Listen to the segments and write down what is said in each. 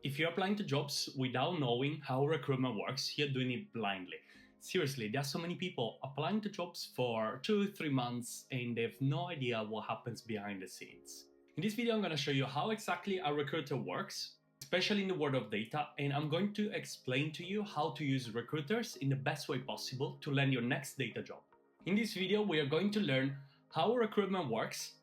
If you're applying to jobs without knowing how recruitment works, you're doing it blindly. Seriously, there are so many people applying to jobs for 2-3 months and they have no idea what happens behind the scenes. In this video, I'm going to show you how exactly a recruiter works, especially in the world of data, and I'm going to explain to you how to use recruiters in the best way possible to land your next data job. In this video, we are going to learn how recruitment works,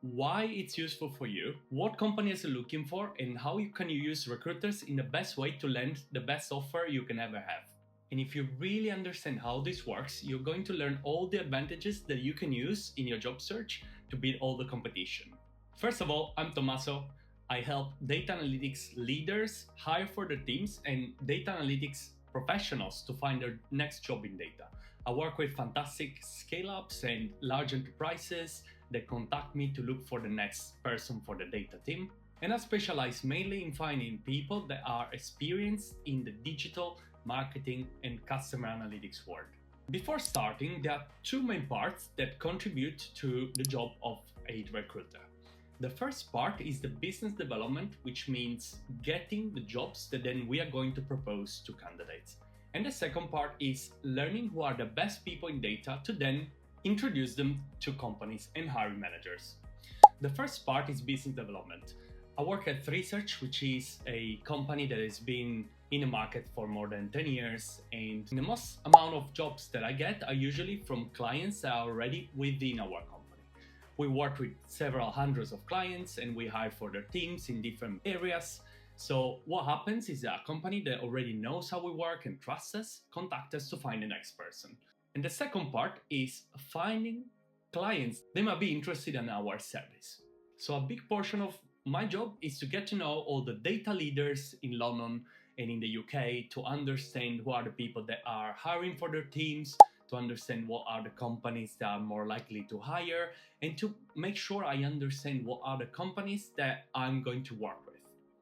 why it's useful for you, what companies are looking for, and how you can use recruiters in the best way to land the best offer you can ever have. And if you really understand how this works, you're going to learn all the advantages that you can use in your job search to beat all the competition. First of all, I'm Tommaso. I help data analytics leaders hire for their teams and data analytics professionals to find their next job in data. I work with fantastic scale-ups and large enterprises that contact me to look for the next person for the data team. And I specialize mainly in finding people that are experienced in the digital marketing and customer analytics world. Before starting, there are two main parts that contribute to the job of a recruiter. The first part is the business development, which means getting the jobs that then we are going to propose to candidates. And the second part is learning who are the best people in data to then introduce them to companies and hiring managers. The first part is business development. I work at Research, which is a company that has been in the market for more than 10 years. And the most amount of jobs that I get are usually from clients that are already within our company. We work with several hundreds of clients and we hire for their teams in different areas. So what happens is that a company that already knows how we work and trusts us contacts us to find the next person. And the second part is finding clients that might be interested in our service. So a big portion of my job is to get to know all the data leaders in London and in the UK to understand who are the people that are hiring for their teams, to understand what are the companies that are more likely to hire, and to make sure I understand what are the companies that I'm going to work with.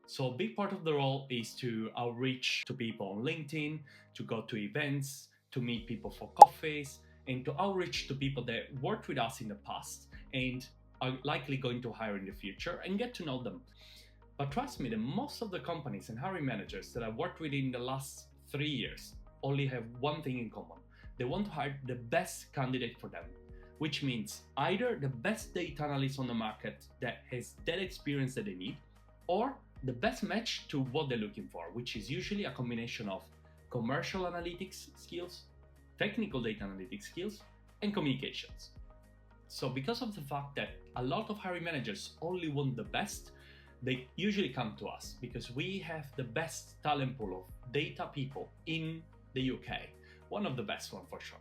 So a big part of the role is to outreach to people on LinkedIn, to go to events, to meet people for coffees, and to outreach to people that worked with us in the past and are likely going to hire in the future and get to know them. But trust me, that most of the companies and hiring managers that I've worked with in the last 3 years only have one thing in common. They want to hire the best candidate for them, which means either the best data analyst on the market that has that experience that they need, or the best match to what they're looking for, which is usually a combination of commercial analytics skills, technical data analytics skills, and communications. So because of the fact that a lot of hiring managers only want the best, they usually come to us because we have the best talent pool of data people in the UK. One of the best ones for sure.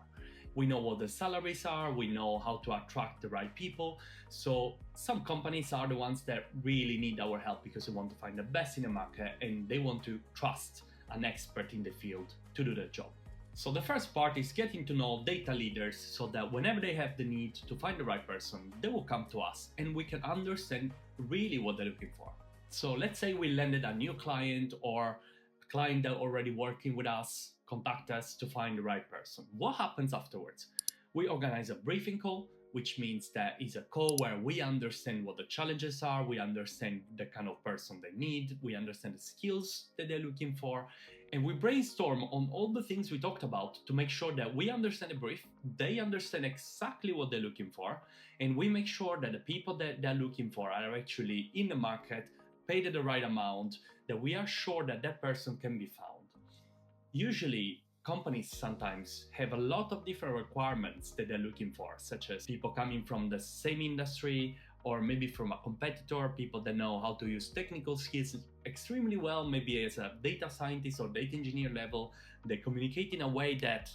We know what the salaries are, we know how to attract the right people. So some companies are the ones that really need our help because they want to find the best in the market and they want to trust an expert in the field to do the job. So the first part is getting to know data leaders so that whenever they have the need to find the right person, they will come to us and we can understand really what they're looking for. So let's say we landed a new client or a client that already working with us, contact us to find the right person. What happens afterwards? We organize a briefing call, which means that it's a call where we understand what the challenges are, we understand the kind of person they need, we understand the skills that they're looking for, and we brainstorm on all the things we talked about to make sure that we understand the brief, they understand exactly what they're looking for, and we make sure that the people that they're looking for are actually in the market, paid at the right amount, that we are sure that that person can be found. Usually, companies sometimes have a lot of different requirements that they're looking for, such as people coming from the same industry or maybe from a competitor, people that know how to use technical skills extremely well, maybe as a data scientist or data engineer level. They communicate in a way that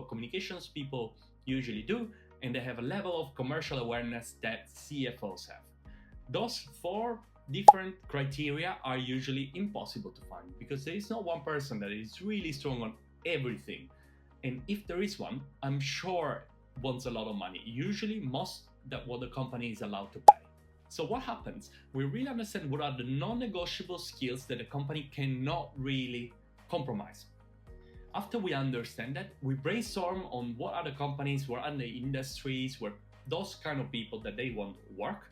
communications people usually do, and they have a level of commercial awareness that CFOs have. Those four different criteria are usually impossible to find because there is no one person that is really strong on everything. And if there is one, I'm sure wants a lot of money. Usually most that what the company is allowed to pay. So what happens? We really understand what are the non-negotiable skills that the company cannot really compromise. After we understand that, we brainstorm on what are the companies, what are the industries, where those kind of people that they want to work.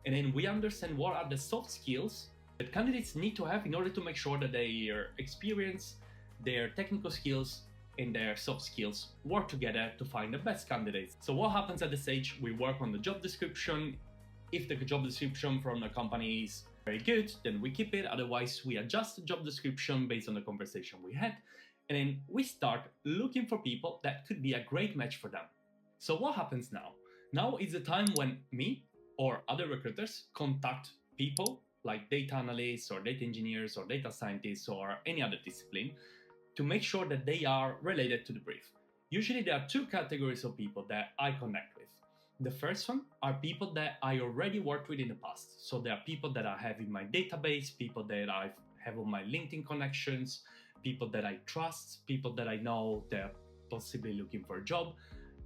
And then we understand what are the soft skills that candidates need to have in order to make sure that their experience, their technical skills, and their soft skills work together to find the best candidates. So what happens at this stage? We work on the job description. If the job description from the company is very good, then we keep it. Otherwise, we adjust the job description based on the conversation we had. And then we start looking for people that could be a great match for them. So what happens now? Now is the time when me or other recruiters contact people like data analysts or data engineers or data scientists or any other discipline to make sure that they are related to the brief. Usually there are two categories of people that I connect with. The first one are people that I already worked with in the past. So there are people that I have in my database, people that I have on my LinkedIn connections, people that I trust, people that I know they're possibly looking for a job,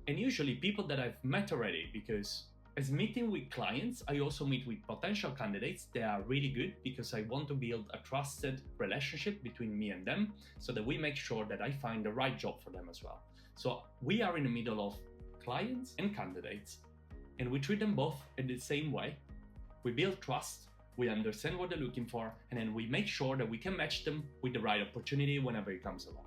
and usually people that I've met already, because as meeting with clients, I also meet with potential candidates that are really good because I want to build a trusted relationship between me and them so that we make sure that I find the right job for them as well. So we are in the middle of clients and candidates, and we treat them both in the same way. We build trust, we understand what they're looking for, and then we make sure that we can match them with the right opportunity whenever it comes along.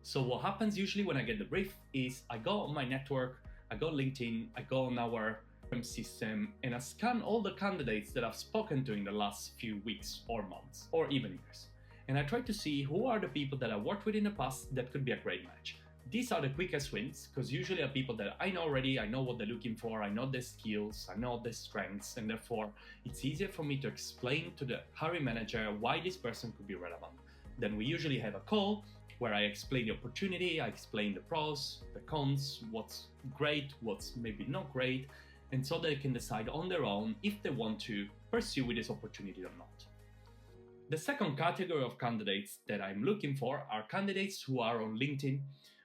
So what happens usually when I get the brief is I go on my network, I go on LinkedIn, I go on our system, and I scan all the candidates that I've spoken to in the last few weeks or months or even years. And I try to see who are the people that I worked with in the past that could be a great match. These are the quickest wins because usually are people that I know already, I know what they're looking for, I know their skills, I know their strengths, and therefore it's easier for me to explain to the hiring manager why this person could be relevant. Then we usually have a call where I explain the opportunity, I explain the pros, the cons, what's great, what's maybe not great, and so they can decide on their own if they want to pursue with this opportunity or not. The second category of candidates that I'm looking for are candidates who are on LinkedIn,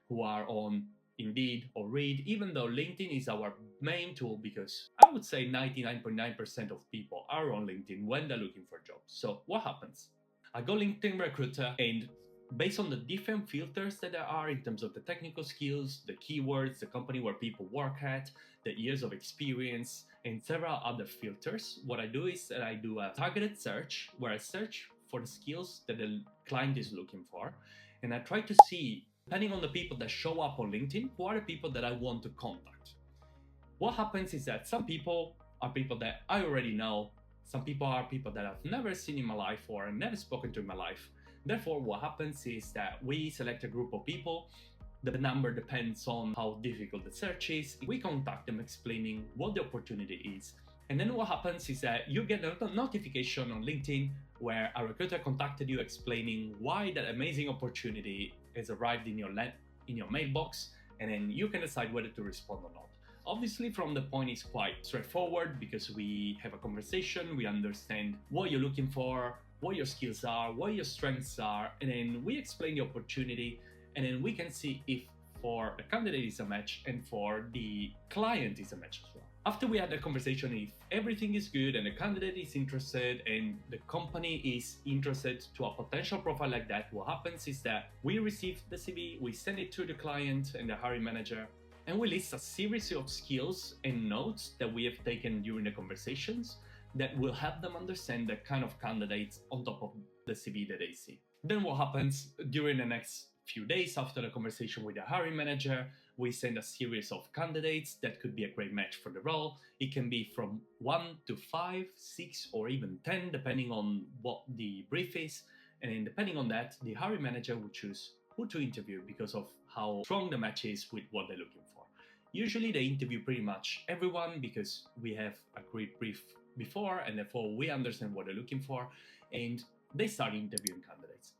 who are on Indeed or Read, even though LinkedIn is our main tool because I would say 99.9% of people are on LinkedIn when they're looking for jobs. So what happens? I go LinkedIn Recruiter, and based on the different filters that there are in terms of the technical skills, the keywords, the company where people work at, the years of experience, and several other filters, what I do is that I do a targeted search where I search for the skills that the client is looking for. And I try to see, depending on the people that show up on LinkedIn, who are the people that I want to contact. What happens is that some people are people that I already know, some people are people that I've never seen in my life or never spoken to in my life. Therefore, what happens is that we select a group of people. The number depends on how difficult the search is. We contact them explaining what the opportunity is. And then what happens is that you get a notification on LinkedIn where a recruiter contacted you explaining why that amazing opportunity has arrived in your mailbox, and then you can decide whether to respond or not. Obviously, from the point is quite straightforward because we have a conversation, we understand what you're looking for, what your skills are, what your strengths are, and then we explain the opportunity, and then we can see if for the candidate is a match and for the client is a match as well. After we had the conversation, if everything is good and the candidate is interested and the company is interested to a potential profile like that, what happens is that we receive the CV, we send it to the client and the hiring manager, and we list a series of skills and notes that we have taken during the conversations that will help them understand the kind of candidates on top of the CV that they see. Then what happens during the next few days after the conversation with the hiring manager, we send a series of candidates that could be a great match for the role. It can be from 1 to 5, 6, or even 10, depending on what the brief is. And then depending on that, the hiring manager will choose who to interview because of how strong the match is with what they're looking for. Usually they interview pretty much everyone because we have a great brief before, and therefore we understand what they're looking for, and they start interviewing candidates.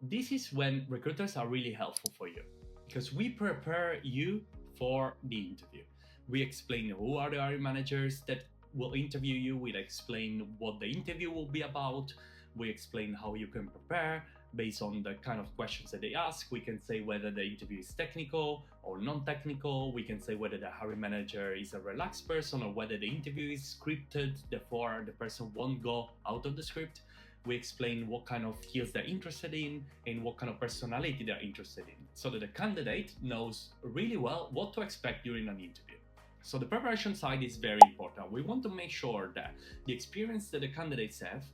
This is when recruiters are really helpful for you because we prepare you for the interview. We explain who are the hiring managers that will interview you. We explain what the interview will be about. We explain how you can prepare based on the kind of questions that they ask. We can say whether the interview is technical or non-technical. We can say whether the hiring manager is a relaxed person or whether the interview is scripted, therefore the person won't go out of the script. We explain what kind of skills they're interested in and what kind of personality they're interested in, so that the candidate knows really well what to expect during an interview. So the preparation side is very important. We want to make sure that the experience that the candidates have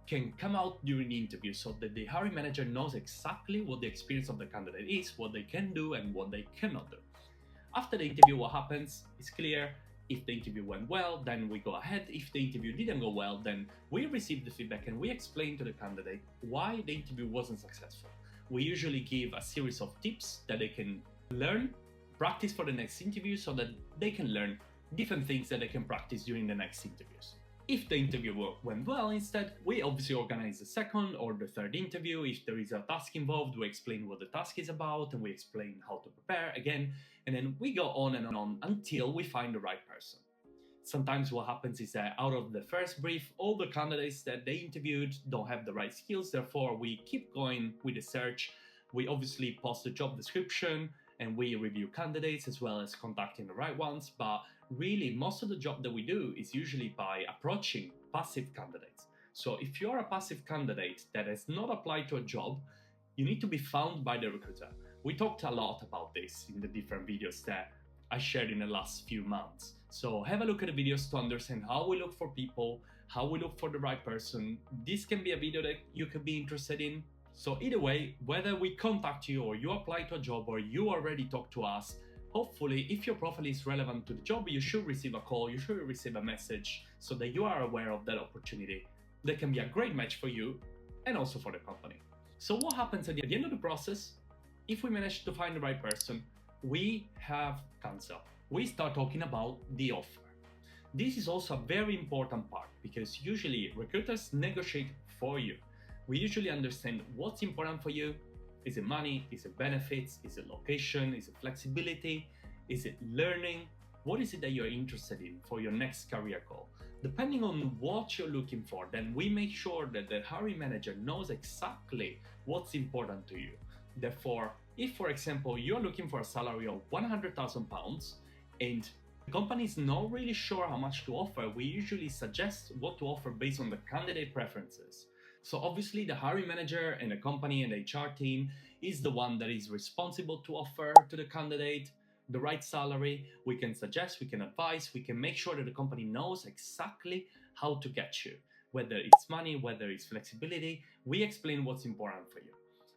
can come out during the interview so that the hiring manager knows exactly what the experience of the candidate is, what they can do and what they cannot do. After the interview, what happens is clear. If the interview went well, then we go ahead. If the interview didn't go well, then we receive the feedback and we explain to the candidate why the interview wasn't successful. We usually give a series of tips that they can learn, practice for the next interview so that they can learn different things that they can practice during the next interviews. If the interview went well, instead, we obviously organize the second or the third interview. If there is a task involved, we explain what the task is about and we explain how to prepare again. And then we go on and on until we find the right person. Sometimes what happens is that out of the first brief, all the candidates that they interviewed don't have the right skills. Therefore, we keep going with the search. We obviously post the job description and we review candidates as well as contacting the right ones. But really, most of the job that we do is usually by approaching passive candidates. So if you're a passive candidate that has not applied to a job, you need to be found by the recruiter. We talked a lot about this in the different videos that I shared in the last few months. So have a look at the videos to understand how we look for people, how we look for the right person. This can be a video that you could be interested in. So either way, whether we contact you or you apply to a job or you already talk to us, hopefully if your profile is relevant to the job, you should receive a call, you should receive a message so that you are aware of that opportunity. That can be a great match for you and also for the company. So what happens at the end of the process? If we manage to find the right person, we have cancel. We start talking about the offer. This is also a very important part because usually recruiters negotiate for you. We usually understand what's important for you. Is it money? Is it benefits? Is it location? Is it flexibility? Is it learning? What is it that you're interested in for your next career goal? Depending on what you're looking for, then we make sure that the hiring manager knows exactly what's important to you. Therefore, if, for example, you're looking for a salary of £100,000 and the company is not really sure how much to offer, we usually suggest what to offer based on the candidate preferences. So obviously the hiring manager and the company and the HR team is the one that is responsible to offer to the candidate the right salary. We can suggest, we can advise, we can make sure that the company knows exactly how to get you. Whether it's money, whether it's flexibility, we explain what's important for you.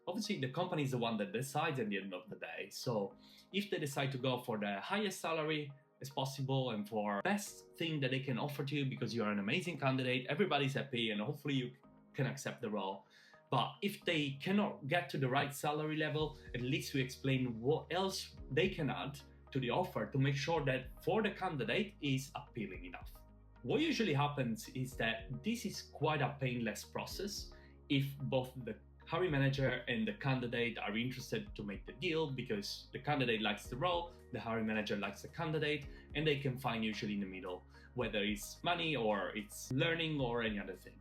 Obviously, the company is the one that decides at the end of the day. So if they decide to go for the highest salary as possible and for best thing that they can offer to you because you are an amazing candidate, everybody's happy and hopefully you can accept the role. But if they cannot get to the right salary level, at least we explain what else they can add to the offer to make sure that for the candidate is appealing enough. What usually happens is that this is quite a painless process if both the hiring manager and the candidate are interested to make the deal because the candidate likes the role, the hiring manager likes the candidate, and they can find usually in the middle, whether it's money or it's learning or any other thing.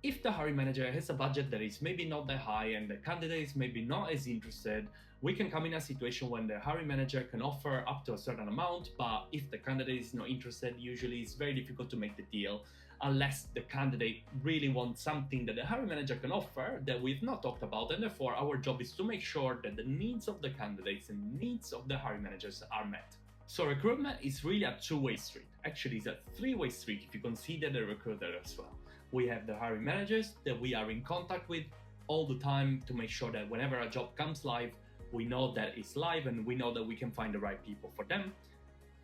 If the hiring manager has a budget that is maybe not that high and the candidate is maybe not as interested, we can come in a situation when the hiring manager can offer up to a certain amount, but if the candidate is not interested, usually it's very difficult to make the deal unless the candidate really wants something that the hiring manager can offer that we've not talked about, and therefore our job is to make sure that the needs of the candidates and needs of the hiring managers are met. So recruitment is really a two-way street. Actually, it's a three-way street if you consider the recruiter as well. We have the hiring managers that we are in contact with all the time to make sure that whenever a job comes live, we know that it's live and we know that we can find the right people for them.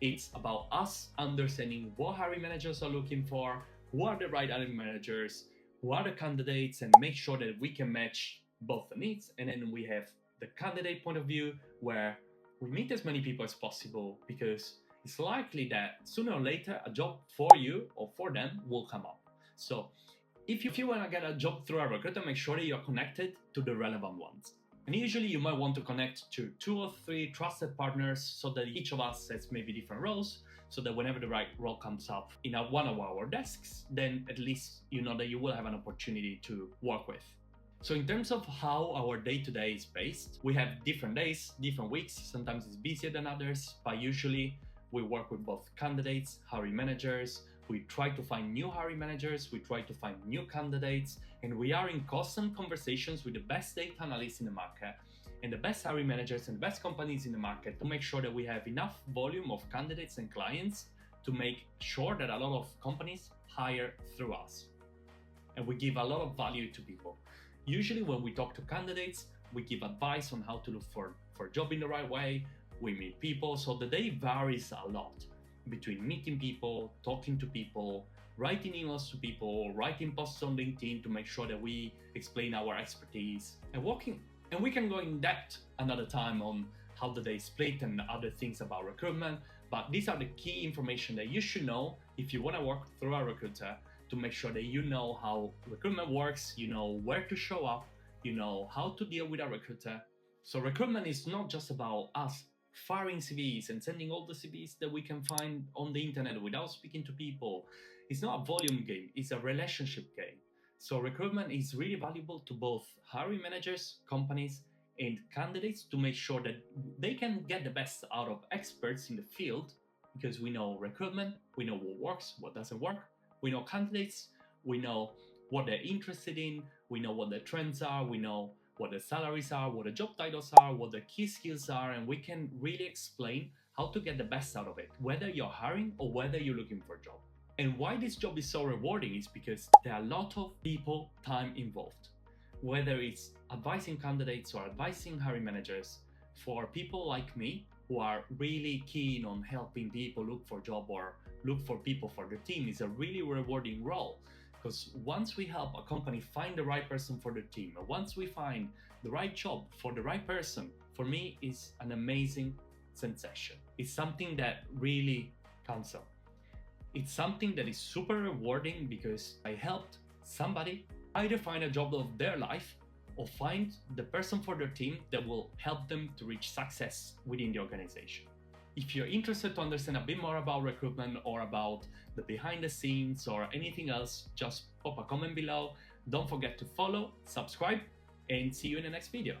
It's about us understanding what hiring managers are looking for, who are the right hiring managers, who are the candidates, and make sure that we can match both the needs. And then we have the candidate point of view where we meet as many people as possible because it's likely that sooner or later a job for you or for them will come up. So if you want to get a job through a recruiter, make sure that you're connected to the relevant ones. And usually you might want to connect to 2 or 3 trusted partners so that each of us has maybe different roles, so that whenever the right role comes up in one of our desks, then at least you know that you will have an opportunity to work with. So in terms of how our day-to-day is based, we have different days, different weeks. Sometimes it's busier than others, but usually we work with both candidates, hiring managers. We try to find new hiring managers, we try to find new candidates, and we are in constant conversations with the best data analysts in the market and the best hiring managers and the best companies in the market to make sure that we have enough volume of candidates and clients to make sure that a lot of companies hire through us. and we give a lot of value to people. Usually when we talk to candidates, we give advice on how to look for a job in the right way. We meet people, so the day varies a lot between meeting people, talking to people, writing emails to people, writing posts on LinkedIn to make sure that we explain our expertise and working. And we can go in depth another time on how the day split and other things about recruitment. But these are the key information that you should know if you want to work through a recruiter, to make sure that you know how recruitment works, you know where to show up, you know how to deal with a recruiter. So recruitment is not just about us firing CVs and sending all the CVs that we can find on the internet without speaking to people. It's not a volume game, it's a relationship game. So recruitment is really valuable to both hiring managers, companies, and candidates to make sure that they can get the best out of experts in the field, because we know recruitment, we know what works, what doesn't work. We know candidates, we know what they're interested in, we know what the trends are, we know what the salaries are, what the job titles are, what the key skills are, and we can really explain how to get the best out of it, whether you're hiring or whether you're looking for a job. And why this job is so rewarding is because there are a lot of people time involved, whether it's advising candidates or advising hiring managers. For people like me who are really keen on helping people look for a job or look for people for their team, is a really rewarding role, because once we help a company find the right person for their team, or once we find the right job for the right person, for me is an amazing sensation. It's something that really counts up. It's something that is super rewarding because I helped somebody either find a job of their life or find the person for their team that will help them to reach success within the organization. If you're interested to understand a bit more about recruitment or about the behind the scenes or anything else, just pop a comment below. Don't forget to follow, subscribe, and see you in the next video.